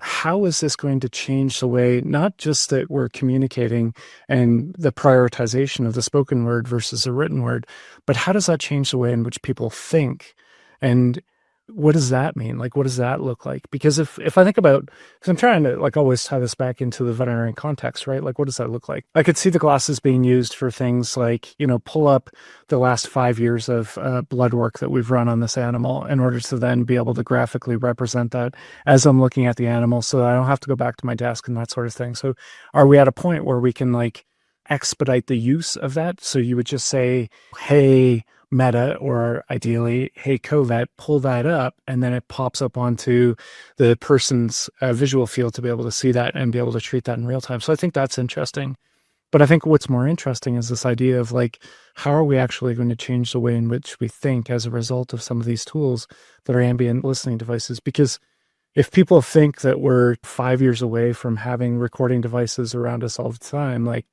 how is this going to change the way, not just that we're communicating and the prioritization of the spoken word versus the written word, but how does that change the way in which people think? And what does that mean? Like, what does that look like? Because if I think about, because I'm trying to like always tie this back into the veterinary context, right? Like, what does that look like? I could see the glasses being used for things like, pull up the last 5 years of blood work that we've run on this animal in order to then be able to graphically represent that as I'm looking at the animal so I don't have to go back to my desk and that sort of thing. So are we at a point where we can like expedite the use of that? So you would just say, hey, Meta, or ideally, hey, Covet, pull that up, and then it pops up onto the person's visual field to be able to see that and be able to treat that in real time. So I think that's interesting. But I think what's more interesting is this idea of like, how are we actually going to change the way in which we think as a result of some of these tools that are ambient listening devices? Because if people think that we're 5 years away from having recording devices around us all the time, like,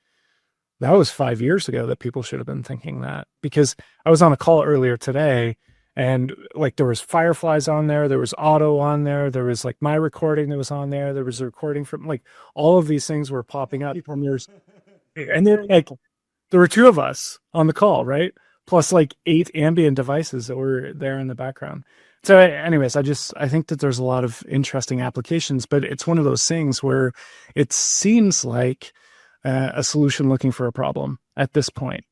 that was 5 years ago that people should have been thinking that. Because I was on a call earlier today and like there was Fireflies on there was Auto on there was like my recording that was on there was a recording from like all of these things were popping up from yours. And then like there were 2 of us on the call, right? Plus like 8 ambient devices that were there in the background. So anyways, I think that there's a lot of interesting applications, but it's one of those things where it seems like a solution looking for a problem at this point.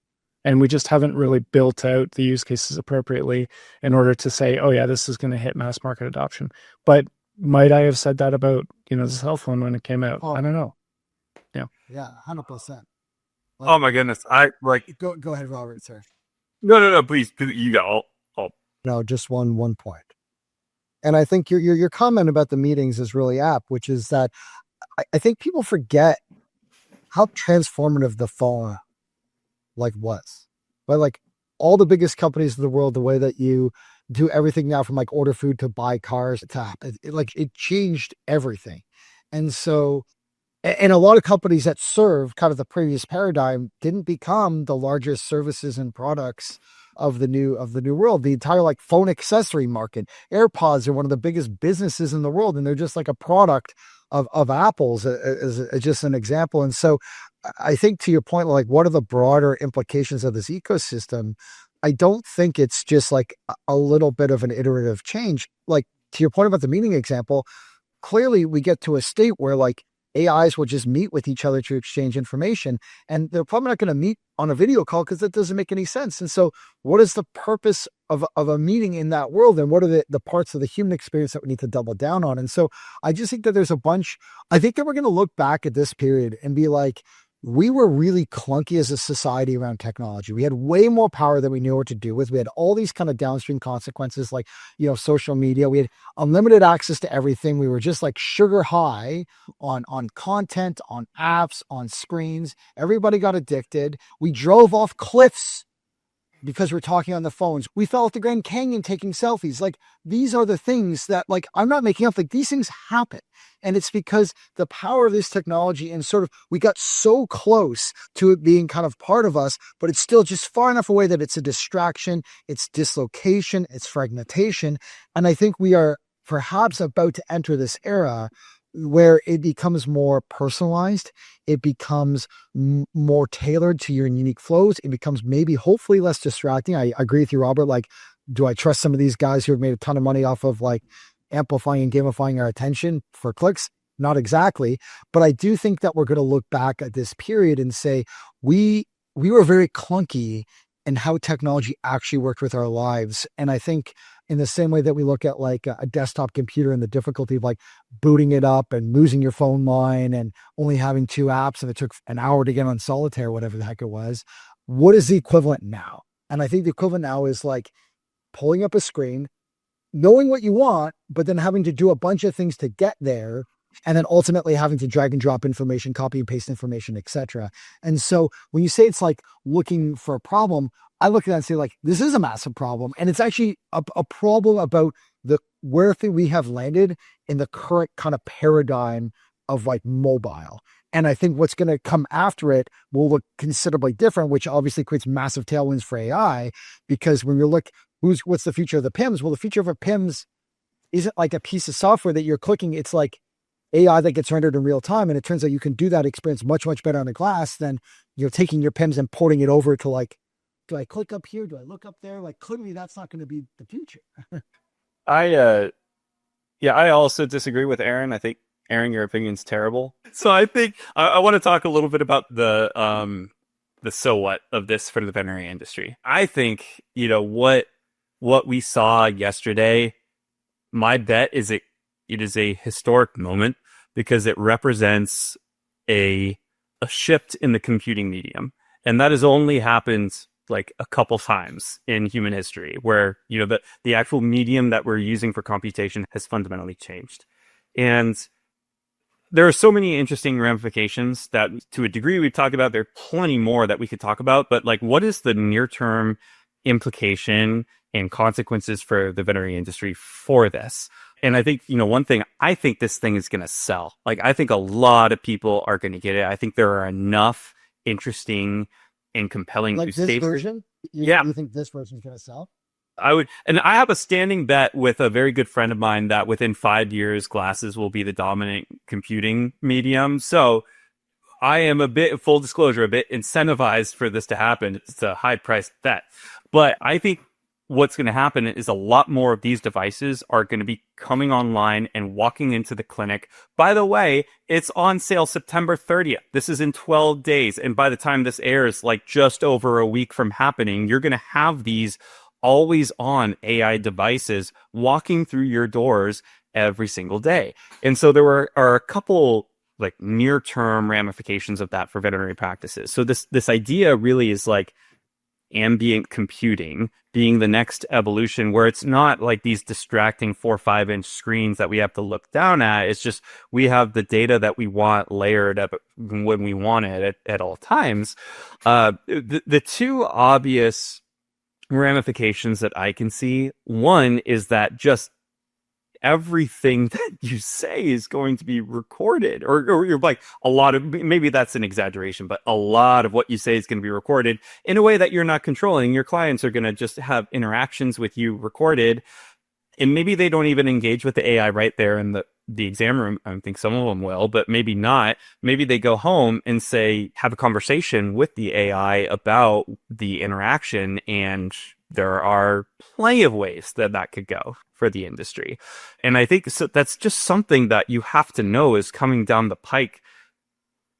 And we just haven't really built out the use cases appropriately in order to say, oh yeah, this is going to hit mass market adoption. But might I have said that about, the cell phone when it came out? I don't know. Yeah, 100%. Oh my goodness. I like, Go ahead, Robert, sir. no, please, you got all. No, just one point. And I think your comment about the meetings is really apt, which is that I think people forget how transformative the phone was. But like all the biggest companies in the world, the way that you do everything now from like order food to buy cars to it changed everything. And so, and a lot of companies that serve kind of the previous paradigm didn't become the largest services and products of the new world. The entire like phone accessory market, AirPods are one of the biggest businesses in the world, and they're just like a product of Apple's as just an example. And so I think to your point, like what are the broader implications of this ecosystem? I don't think it's just like a little bit of an iterative change. Like to your point about the meeting example, clearly we get to a state where like AIs will just meet with each other to exchange information, and they're probably not going to meet on a video call because that doesn't make any sense. And so what is the purpose of a meeting in that world? And what are the parts of the human experience that we need to double down on? And so I just think that I think that we're going to look back at this period and be like, we were really clunky as a society around technology. We had way more power than we knew what to do with. We had all these kind of downstream consequences, like, social media. We had unlimited access to everything. We were just like sugar high on content, on apps, on screens. Everybody got addicted. We drove off cliffs because we're talking on the phones. We fell off the Grand Canyon taking selfies. Like, these are the things that, like, I'm not making up. Like, these things happen. And it's because the power of this technology and sort of, we got so close to it being kind of part of us, but it's still just far enough away that it's a distraction, it's dislocation, it's fragmentation. And I think we are perhaps about to enter this era where it becomes more personalized, it becomes more tailored to your unique flows, it becomes maybe hopefully less distracting. I agree with you, Robert. Like, do I trust some of these guys who have made a ton of money off of like amplifying and gamifying our attention for clicks? Not exactly. But I do think that we're going to look back at this period and say, we were very clunky in how technology actually worked with our lives. And I think in the same way that we look at like a desktop computer and the difficulty of like booting it up and losing your phone line and only having 2 apps and it took an hour to get on solitaire, whatever the heck it was. What is the equivalent now? And I think the equivalent now is like pulling up a screen, knowing what you want, but then having to do a bunch of things to get there. And then ultimately having to drag and drop information, copy and paste information, etc. And so when you say it's like looking for a problem, I look at that and say like, this is a massive problem. And it's actually a problem about where we have landed in the current kind of paradigm of like mobile. And I think what's going to come after it will look considerably different, which obviously creates massive tailwinds for AI, because when you look, what's the future of the PIMS? Well, the future of a PIMS isn't like a piece of software that you're clicking. It's like AI that gets rendered in real time. And it turns out you can do that experience much, much better on the glass than you're taking your PIMS and porting it over to like, do I click up here? Do I look up there? Like, clearly that's not going to be the future. I also disagree with Aaron. I think, Aaron, your opinion's terrible. So I think I want to talk a little bit about the so what of this for the veterinary industry. I think, what we saw yesterday, my bet is it is a historic moment because it represents a shift in the computing medium. And that has only happened like a couple times in human history where, the actual medium that we're using for computation has fundamentally changed. And there are so many interesting ramifications that to a degree we've talked about. There are plenty more that we could talk about, but like, what is the near-term implication and consequences for the veterinary industry for this? And I think, one thing, I think this thing is going to sell. Like, I think a lot of people are going to get it. I think there are enough interesting and compelling like use this cases. version? Yeah. You think this version is going to sell? And I have a standing bet with a very good friend of mine that within 5 years, glasses will be the dominant computing medium. So I am full disclosure, a bit incentivized for this to happen. It's a high priced bet. But I think what's going to happen is a lot more of these devices are going to be coming online and walking into the clinic. By the way, it's on sale September 30th. This is in 12 days. And by the time this airs, like just over a week from happening, you're going to have these always on AI devices walking through your doors every single day. And so there are a couple like near-term ramifications of that for veterinary practices. So this idea really is like ambient computing being the next evolution, where it's not like these distracting 4 or 5 inch screens that we have to look down at. It's just we have the data that we want layered up when we want it at all times. The two obvious ramifications that I can see, one is that just everything that you say is going to be recorded, or you're like a lot of, maybe that's an exaggeration, but a lot of what you say is going to be recorded in a way that you're not controlling. Your clients are going to just have interactions with you recorded, and maybe they don't even engage with the AI right there in the exam room. I think some of them will, but maybe not. Maybe they go home and have a conversation with the AI about the interaction, and there are plenty of ways that could go for the industry. And I think so that's just something that you have to know is coming down the pike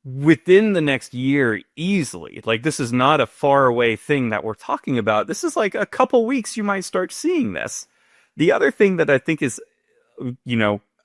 within the next year easily. Like, this is not a far away thing that we're talking about. This is like a couple weeks you might start seeing this. The other thing that I think is,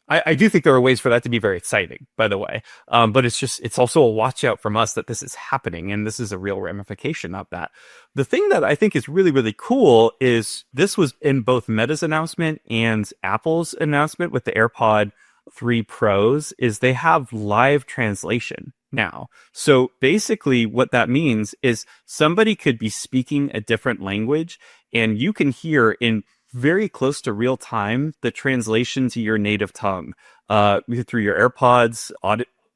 I do think there are ways for that to be very exciting, by the way. But it's also a watch out from us that this is happening, and this is a real ramification of that. The thing that I think is really, really cool is this was in both Meta's announcement and Apple's announcement with the AirPod 3 Pros, is they have live translation now. So basically what that means is somebody could be speaking a different language, and you can hear in very close to real time the translation to your native tongue through your AirPods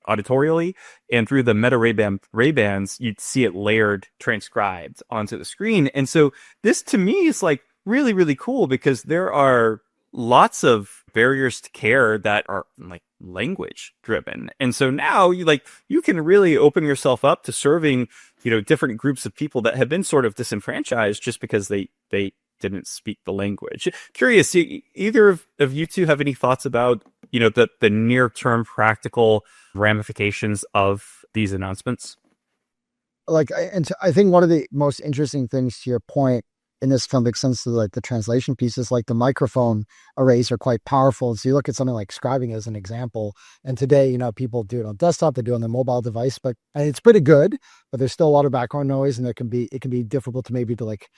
auditorially, and through the Meta Ray-Bans, you'd see it layered, transcribed onto the screen. And so this to me is like really, really cool, because there are lots of barriers to care that are like language driven. And so now you can really open yourself up to serving, different groups of people that have been sort of disenfranchised just because they didn't speak the language. Curious, either of you two have any thoughts about, the near-term practical ramifications of these announcements? I think one of the most interesting things to your point in this film makes sense to like the translation pieces, like the microphone arrays are quite powerful. So you look at something like scribing as an example, and today, people do it on desktop, they do it on their mobile device, but and it's pretty good, but there's still a lot of background noise, and it can be difficult to maybe to like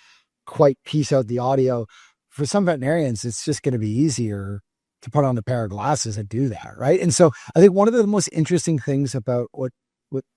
quite piece out the audio. For some veterinarians, it's just going to be easier to put on a pair of glasses and do that, right? And so I think one of the most interesting things about what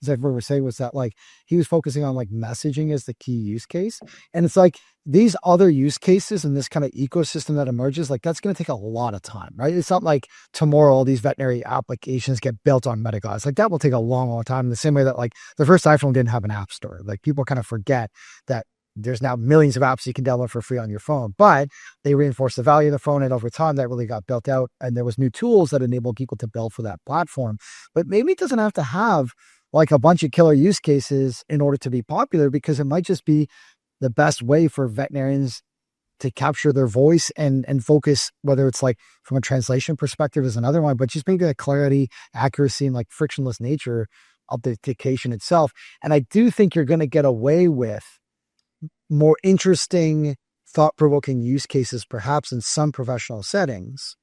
Zuckerberg was saying was that like he was focusing on like messaging as the key use case. And it's like these other use cases and this kind of ecosystem that emerges, like that's going to take a lot of time, right? It's not like tomorrow all these veterinary applications get built on MetaGlass. Like that will take a long, long time. In the same way that like the first iPhone didn't have an app store. Like people kind of forget that there's now millions of apps you can download for free on your phone, but they reinforced the value of the phone. And over time that really got built out. And there was new tools that enabled people to build for that platform. But maybe it doesn't have to have like a bunch of killer use cases in order to be popular, because it might just be the best way for veterinarians to capture their voice and focus, whether it's like from a translation perspective is another one, but just maybe the clarity, accuracy, and like frictionless nature of the dictation itself. And I do think you're going to get away with more interesting, thought-provoking use cases, perhaps in some professional settings,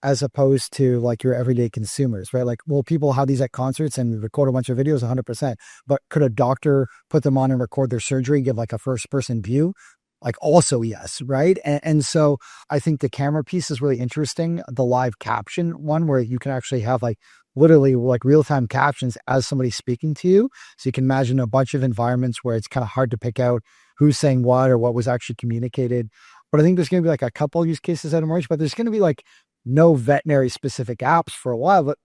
as opposed to like your everyday consumers, right? Like, well, people have these at concerts and record a bunch of videos 100%, but could a doctor put them on and record their surgery, give like a first person view? Like also yes, right? And so I think the camera piece is really interesting. The live caption one, where you can actually have like literally like real-time captions as somebody's speaking to you. So you can imagine a bunch of environments where it's kind of hard to pick out who's saying what or what was actually communicated. But I think there's going to be like a couple use cases that emerge, but there's going to be like no veterinary specific apps for a while, but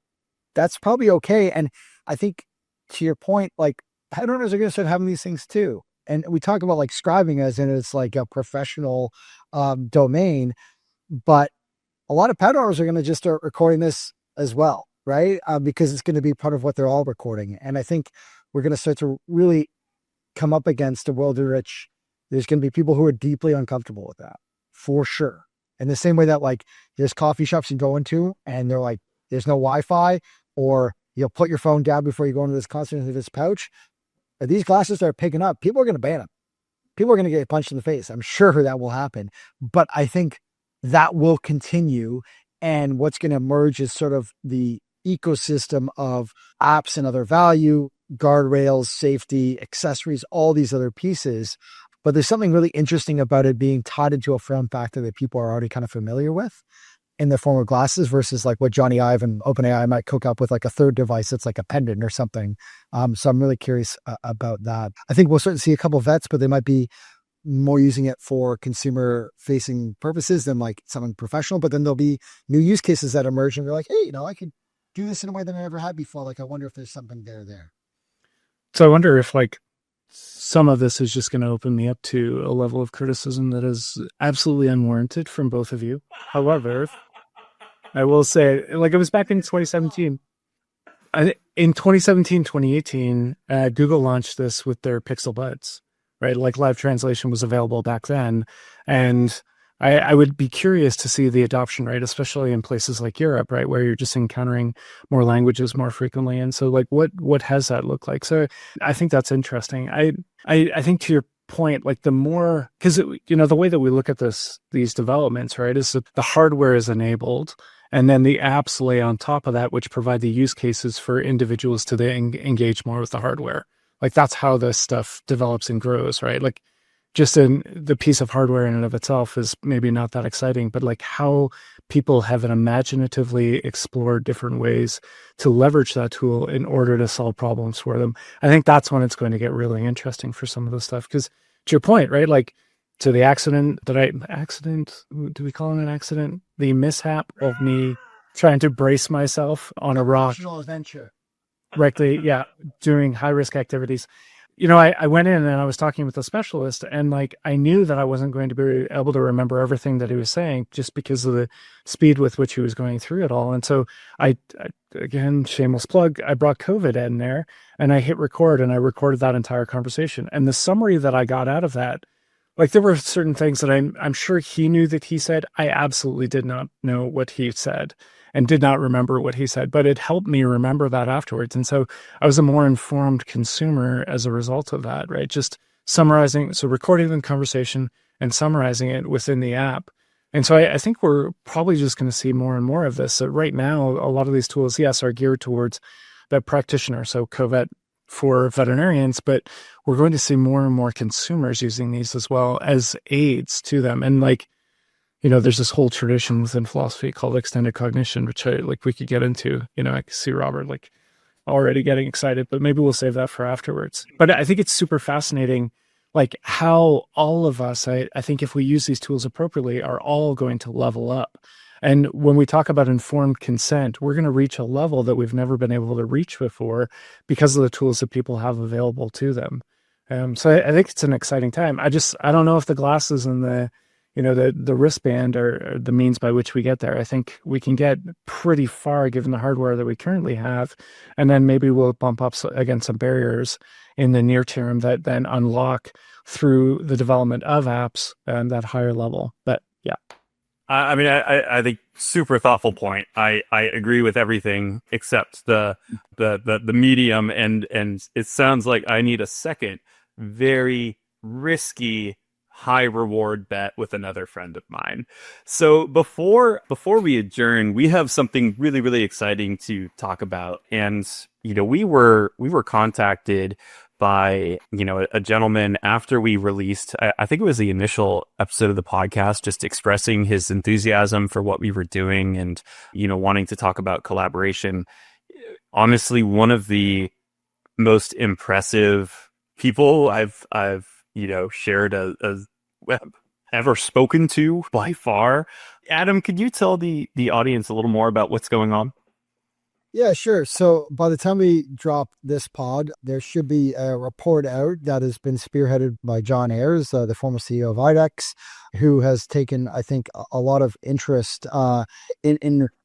that's probably okay. And I think to your point, like pet owners are going to start having these things too. And we talk about like scribing as in it's like a professional domain, but a lot of pet owners are going to just start recording this as well, right? Because it's going to be part of what they're all recording. And I think we're going to start to really come up against a world in which there's going to be people who are deeply uncomfortable with that, for sure. In the same way that like there's coffee shops you go into and they're like, there's no Wi-Fi, or you'll put your phone down before you go into this concert into this pouch. These glasses that are picking up, people are going to ban them. People are going to get punched in the face. I'm sure that will happen. But I think that will continue. And what's going to emerge is sort of the ecosystem of apps and other value, guardrails, safety, accessories, all these other pieces. But there's something really interesting about it being tied into a form factor that people are already kind of familiar with in the form of glasses versus like what Johnny Ive and OpenAI might cook up with like a third device that's like a pendant or something. So I'm really curious about that. I think we'll start to see a couple of vets, but they might be more using it for consumer facing purposes than like something professional. But then there'll be new use cases that emerge and be like, hey, I could do this in a way that I never had before. Like, I wonder if there's something there. So I wonder if like some of this is just going to open me up to a level of criticism that is absolutely unwarranted from both of you. However, I will say, like, it was back in 2017. In 2017, 2018, Google launched this with their Pixel Buds, right? Like live translation was available back then. And I would be curious to see the adoption rate, especially in places like Europe, right? Where you're just encountering more languages more frequently. And so like, what has that looked like? So I think that's interesting. I think to your point, like the more, because the way that we look at these developments, right, is that the hardware is enabled, and then the apps lay on top of that, which provide the use cases for individuals to then engage more with the hardware. Like that's how this stuff develops and grows, right? Like just in the piece of hardware in and of itself is maybe not that exciting, but like how people have imaginatively explored different ways to leverage that tool in order to solve problems for them. I think that's when it's going to get really interesting for some of this stuff. Because to your point, right? Like to the do we call it an accident? The mishap of me trying to brace myself on a rock. Adventure. Correctly, yeah, doing high risk activities. I went in and I was talking with a specialist, and like I knew that I wasn't going to be able to remember everything that he was saying just because of the speed with which he was going through it all. And so I again, shameless plug, I brought COVID in there and I hit record and I recorded that entire conversation. And the summary that I got out of that, like there were certain things that I'm sure he knew that he said. I absolutely did not know what he said and did not remember what he said, but it helped me remember that afterwards. And so I was a more informed consumer as a result of that, right? Just summarizing, so recording the conversation and summarizing it within the app. And so I think we're probably just going to see more and more of this. So right now, a lot of these tools, yes, are geared towards the practitioner, so Covet for veterinarians, but we're going to see more and more consumers using these as well as aids to them. And like, there's this whole tradition within philosophy called extended cognition, which we could get into. I can see Robert already getting excited, but maybe we'll save that for afterwards. But I think it's super fascinating, like how all of us, I think if we use these tools appropriately, are all going to level up. And when we talk about informed consent, we're going to reach a level that we've never been able to reach before because of the tools that people have available to them. So I think it's an exciting time. I don't know if the glasses and the wristband are the means by which we get there. I think we can get pretty far given the hardware that we currently have, and then maybe we'll bump up against some barriers in the near term that then unlock through the development of apps and that higher level. But yeah. I mean, I think super thoughtful point. I agree with everything except the medium, and it sounds like I need a second very risky high reward bet with another friend of mine. So before we adjourn, we have something really, really exciting to talk about. And we were contacted by a gentleman after we released, I think it was the initial episode of the podcast, just expressing his enthusiasm for what we were doing and wanting to talk about collaboration. Honestly, one of the most impressive people I've shared a ever spoken to by far. Adam, could you tell the audience a little more about what's going on? Yeah, sure. So by the time we drop this pod, there should be a report out that has been spearheaded by John Ayers, the former CEO of IDEXX, who has taken, I think, a lot of interest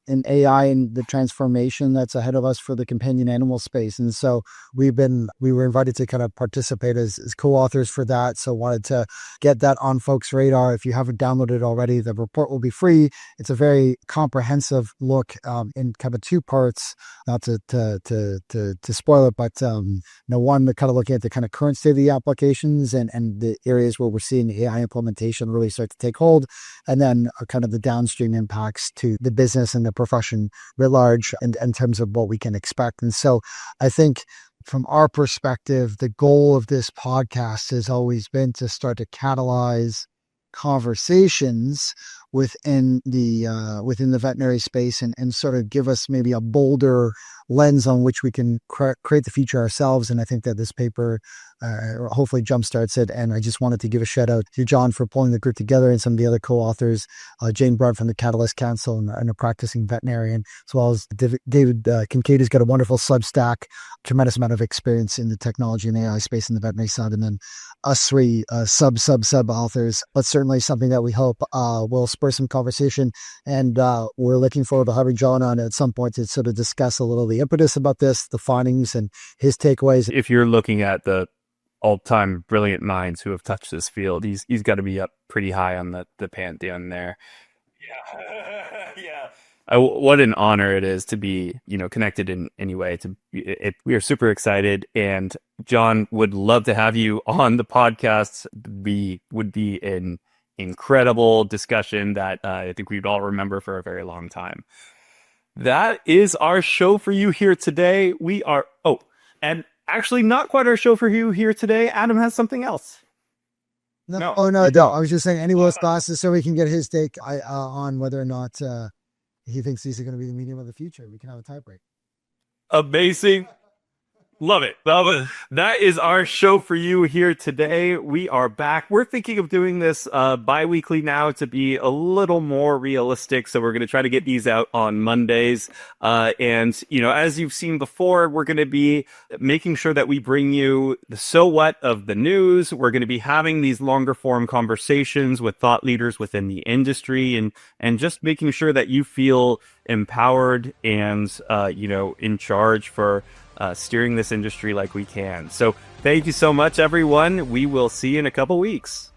in AI and the transformation that's ahead of us for the companion animal space. And so we were invited to kind of participate as co-authors for that. So wanted to get that on folks' radar. If you haven't downloaded it already, the report will be free. It's a very comprehensive look in kind of two parts, not to spoil it, but one, the kind of looking at the kind of current state of the applications and the areas where we're seeing AI implementation really start to take hold, and then kind of the downstream impacts to the business and the profession writ large and in terms of what we can expect. And so I think from our perspective, the goal of this podcast has always been to start to catalyze conversations within the veterinary space and sort of give us maybe a bolder lens on which we can create the future ourselves. And I think that this paper hopefully jumpstarts it. And I just wanted to give a shout out to John for pulling the group together and some of the other co-authors, Jane Broad from the Catalyst Council and a practicing veterinarian, as well as David Kincaid, who's got a wonderful Substack, tremendous amount of experience in the technology and AI space in the veterinary side, and then us three sub authors, but certainly something that we hope will spur some conversation. And we're looking forward to having John on at some point to sort of discuss a little the impetus about this, the findings and his takeaways. If you're looking at the all-time brilliant minds who have touched this field, he's got to be up pretty high on the pantheon there. Yeah. Yeah. What an honor it is to be, connected in any way. We are super excited, and John would love to have you on the podcast. Would be an incredible discussion that I think we'd all remember for a very long time. That is our show for you here today. And actually not quite our show for you here today. Adam has something else. No. Oh, no, I don't. I was just saying any of those classes so we can get his take on whether or not he thinks these are going to be the medium of the future. We can have a tie break. Amazing. Love it. That is our show for you here today. We are back. We're thinking of doing this bi-weekly now to be a little more realistic. So we're going to try to get these out on Mondays. And, as you've seen before, we're going to be making sure that we bring you the so what of the news. We're going to be having these longer form conversations with thought leaders within the industry and just making sure that you feel empowered and, in charge for steering this industry like we can. So thank you so much, everyone. We will see you in a couple weeks.